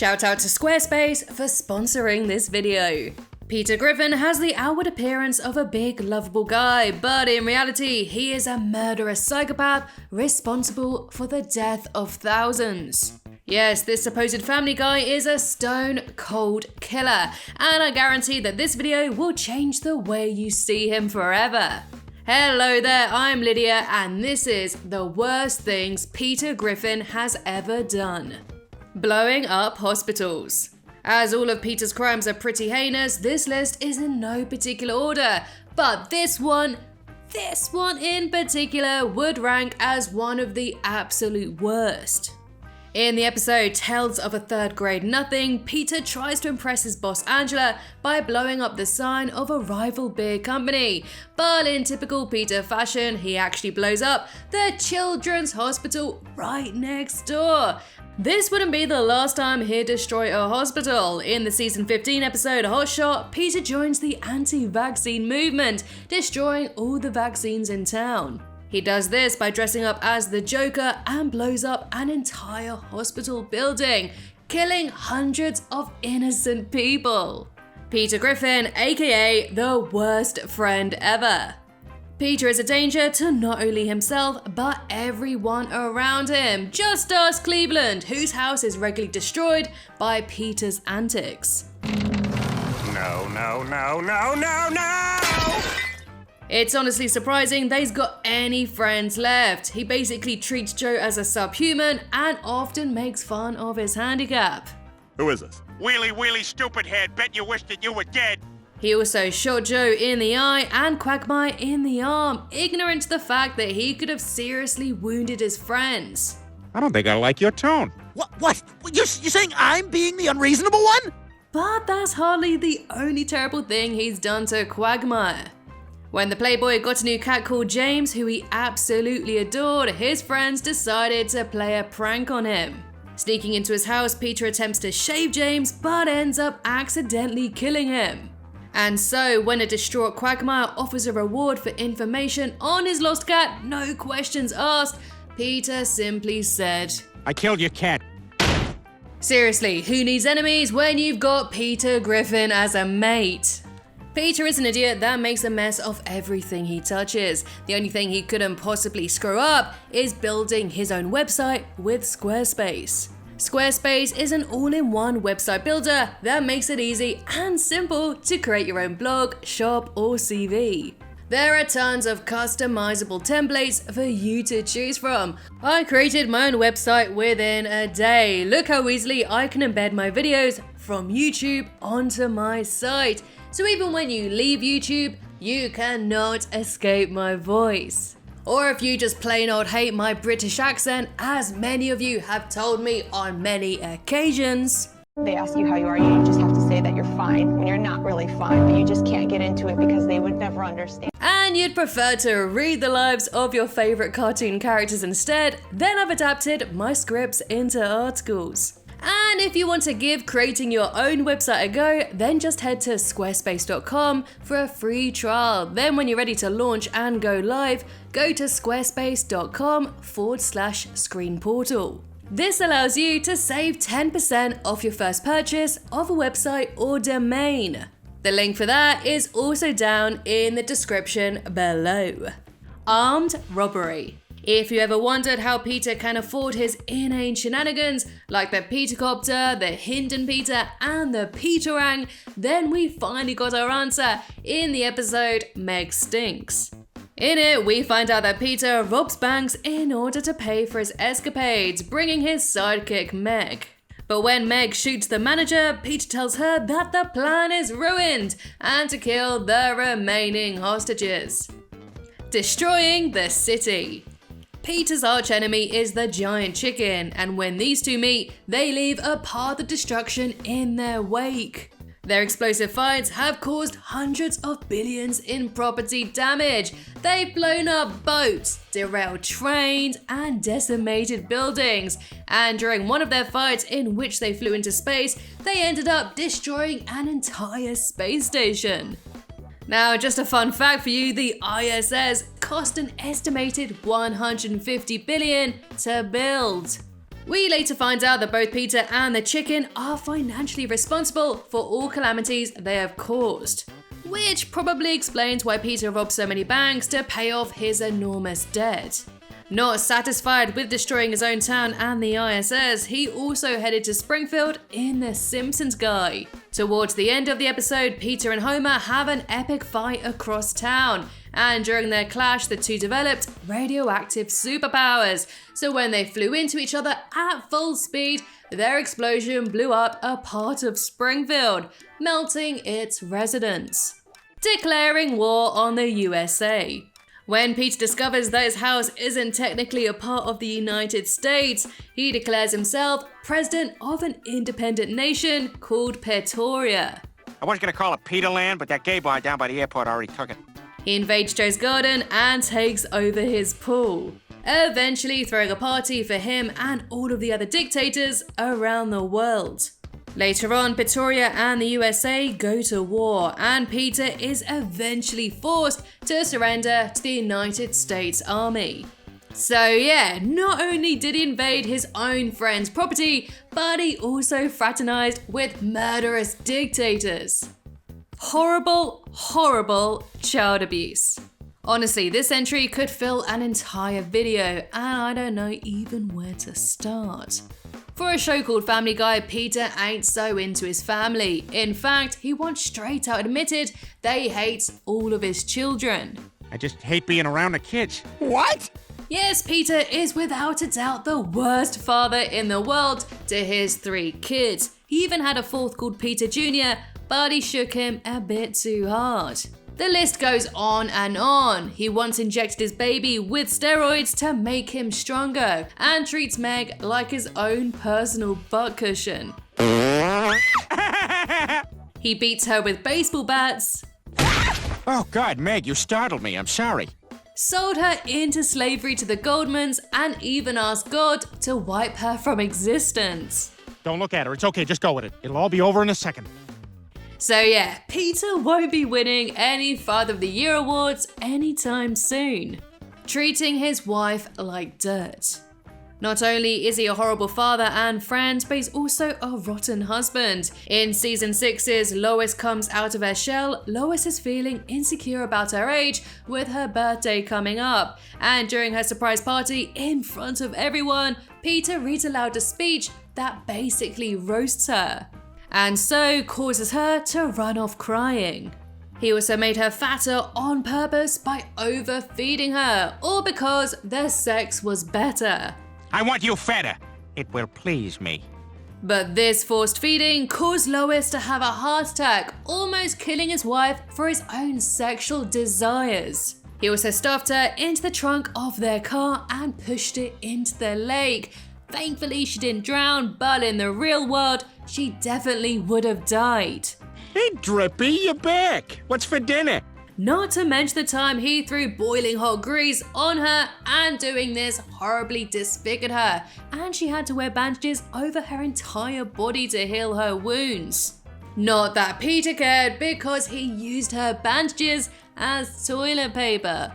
Shout out to Squarespace for sponsoring this video. Peter Griffin has the outward appearance of a big, lovable guy, but in reality, he is a murderous psychopath responsible for the death of thousands. Yes, this supposed family guy is a stone-cold killer, and I guarantee that this video will change the way you see him forever. Hello there, I'm Lydia, and this is the worst things Peter Griffin has ever done. Blowing up hospitals. As all of Peter's crimes are pretty heinous, this list is in no particular order, but this one in particular would rank as one of the absolute worst. In the episode Tales of a Third Grade Nothing, Peter tries to impress his boss Angela by blowing up the sign of a rival beer company. But in typical Peter fashion, he actually blows up the children's hospital right next door. This wouldn't be the last time he'd destroy a hospital. In the season 15 episode Hot Shot, Peter joins the anti-vaccine movement, destroying all the vaccines in town. He does this by dressing up as the Joker and blows up an entire hospital building, killing hundreds of innocent people. Peter Griffin, aka the worst friend ever. Peter is a danger to not only himself, but everyone around him. Just ask Cleveland, whose house is regularly destroyed by Peter's antics. No. It's honestly surprising that he's got any friends left. He basically treats Joe as a subhuman and often makes fun of his handicap. Who is this? Wheelie, stupid head. Bet you wish that you were dead. He also shot Joe in the eye and Quagmire in the arm, ignorant to the fact that he could have seriously wounded his friends. I don't think I like your tone. What? You're saying I'm being the unreasonable one? But that's hardly the only terrible thing he's done to Quagmire. When the Playboy got a new cat called James, who he absolutely adored, his friends decided to play a prank on him. Sneaking into his house, Peter attempts to shave James, but ends up accidentally killing him. And so, when a distraught Quagmire offers a reward for information on his lost cat, no questions asked, Peter simply said, I killed your cat. Seriously, who needs enemies when you've got Peter Griffin as a mate? Peter is an idiot that makes a mess of everything he touches. The only thing he couldn't possibly screw up is building his own website with Squarespace. Squarespace is an all-in-one website builder that makes it easy and simple to create your own blog, shop, or CV. There are tons of customizable templates for you to choose from. I created my own website within a day. Look how easily I can embed my videos from YouTube onto my site. So even when you leave YouTube, you cannot escape my voice. Or if you just plain old hate my British accent, as many of you have told me on many occasions. They ask you how you are, you just have to say that you're fine when you're not really fine, but you just can't get into it because they would never understand. And you'd prefer to read the lives of your favorite cartoon characters instead, then I've adapted my scripts into articles. And if you want to give creating your own website a go, then just head to squarespace.com for a free trial. Then when you're ready to launch and go live, go to squarespace.com/screen portal. This allows you to save 10% off your first purchase of a website or domain. The link for that is also down in the description below. Armed robbery. If you ever wondered how Peter can afford his inane shenanigans, like the Petercopter, the Hinden Peter, and the Peterang, then we finally got our answer in the episode Meg Stinks. In it, we find out that Peter robs banks in order to pay for his escapades, bringing his sidekick Meg. But when Meg shoots the manager, Peter tells her that the plan is ruined and to kill the remaining hostages. Destroying the city. Peter's archenemy is the giant chicken, and when these two meet, they leave a path of destruction in their wake. Their explosive fights have caused hundreds of billions in property damage. They've blown up boats, derailed trains, and decimated buildings. And during one of their fights in which they flew into space, they ended up destroying an entire space station. Now, just a fun fact for you, the ISS cost an estimated $150 billion to build. We later find out that both Peter and the chicken are financially responsible for all calamities they have caused, which probably explains why Peter robbed so many banks to pay off his enormous debt. Not satisfied with destroying his own town and the ISS, he also headed to Springfield in The Simpsons guy. Towards the end of the episode, Peter and Homer have an epic fight across town, and during their clash, the two developed radioactive superpowers. So when they flew into each other at full speed, their explosion blew up a part of Springfield, melting its residents, declaring war on the USA. When Peter discovers that his house isn't technically a part of the United States, he declares himself president of an independent nation called Pretoria. I was gonna call it Peterland, but that gay bar down by the airport already took it. He invades Joe's garden and takes over his pool, eventually throwing a party for him and all of the other dictators around the world. Later on, Pretoria and the USA go to war, and Peter is eventually forced to surrender to the United States Army. So yeah, not only did he invade his own friend's property, but he also fraternized with murderous dictators. Horrible, horrible child abuse. Honestly, this entry could fill an entire video, and I don't know even where to start. For a show called Family Guy, Peter ain't so into his family. In fact, he once straight out admitted that he hates all of his children. I just hate being around the kids. What? Yes, Peter is without a doubt the worst father in the world to his 3 kids. He even had a 4th called Peter Jr., but he shook him a bit too hard. The list goes on and on. He once injected his baby with steroids to make him stronger, and treats Meg like his own personal butt cushion. He beats her with baseball bats. Oh God, Meg, you startled me. I'm sorry. Sold her into slavery to the Goldmans, and even asked God to wipe her from existence. Don't look at her. It's okay. Just go with it. It'll all be over in a second. So yeah, Peter won't be winning any Father of the Year awards anytime soon. Treating his wife like dirt. Not only is he a horrible father and friend, but he's also a rotten husband. In season 6's Lois Comes Out of Her Shell, Lois is feeling insecure about her age with her birthday coming up. And during her surprise party in front of everyone, Peter reads aloud a speech that basically roasts her, and so causes her to run off crying. He also made her fatter on purpose by overfeeding her, all because their sex was better. I want you fatter. It will please me. But this forced feeding caused Lois to have a heart attack, almost killing his wife for his own sexual desires. He also stuffed her into the trunk of their car and pushed it into the lake. Thankfully, she didn't drown, but in the real world, she definitely would have died. Hey, Drippy, you're back. What's for dinner? Not to mention the time he threw boiling hot grease on her, and doing this horribly disfigured her, and she had to wear bandages over her entire body to heal her wounds. Not that Peter cared, because he used her bandages as toilet paper.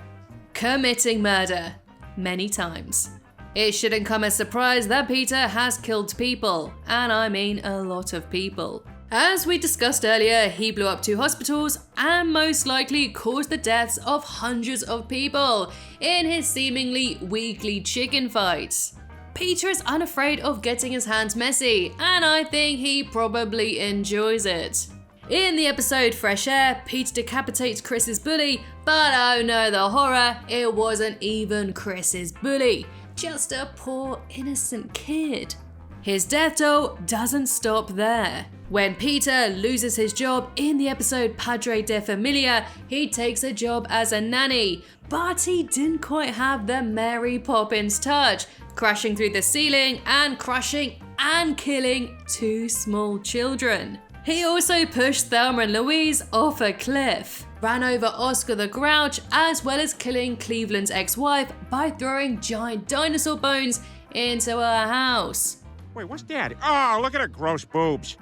Committing murder many times. It shouldn't come as a surprise that Peter has killed people, and I mean a lot of people. As we discussed earlier, he blew up 2 hospitals and most likely caused the deaths of hundreds of people in his seemingly weekly chicken fights. Peter is unafraid of getting his hands messy, and I think he probably enjoys it. In the episode Fresh Air, Peter decapitates Chris's bully, but oh no, the horror, it wasn't even Chris's bully. Just a poor innocent kid. His death though doesn't stop there. When Peter loses his job in the episode Padre de Familia, he takes a job as a nanny, but he didn't quite have the Mary Poppins touch, crashing through the ceiling and crushing and killing 2 small children. He also pushed Thelma and Louise off a cliff, ran over Oscar the Grouch, as well as killing Cleveland's ex-wife by throwing giant dinosaur bones into her house. Wait, what's that? Oh, look at her gross boobs.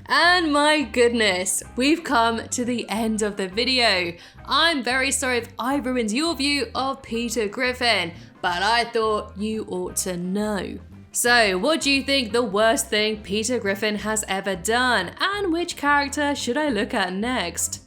And my goodness, we've come to the end of the video. I'm very sorry if I ruined your view of Peter Griffin, but I thought you ought to know. So, what do you think the worst thing Peter Griffin has ever done? And which character should I look at next?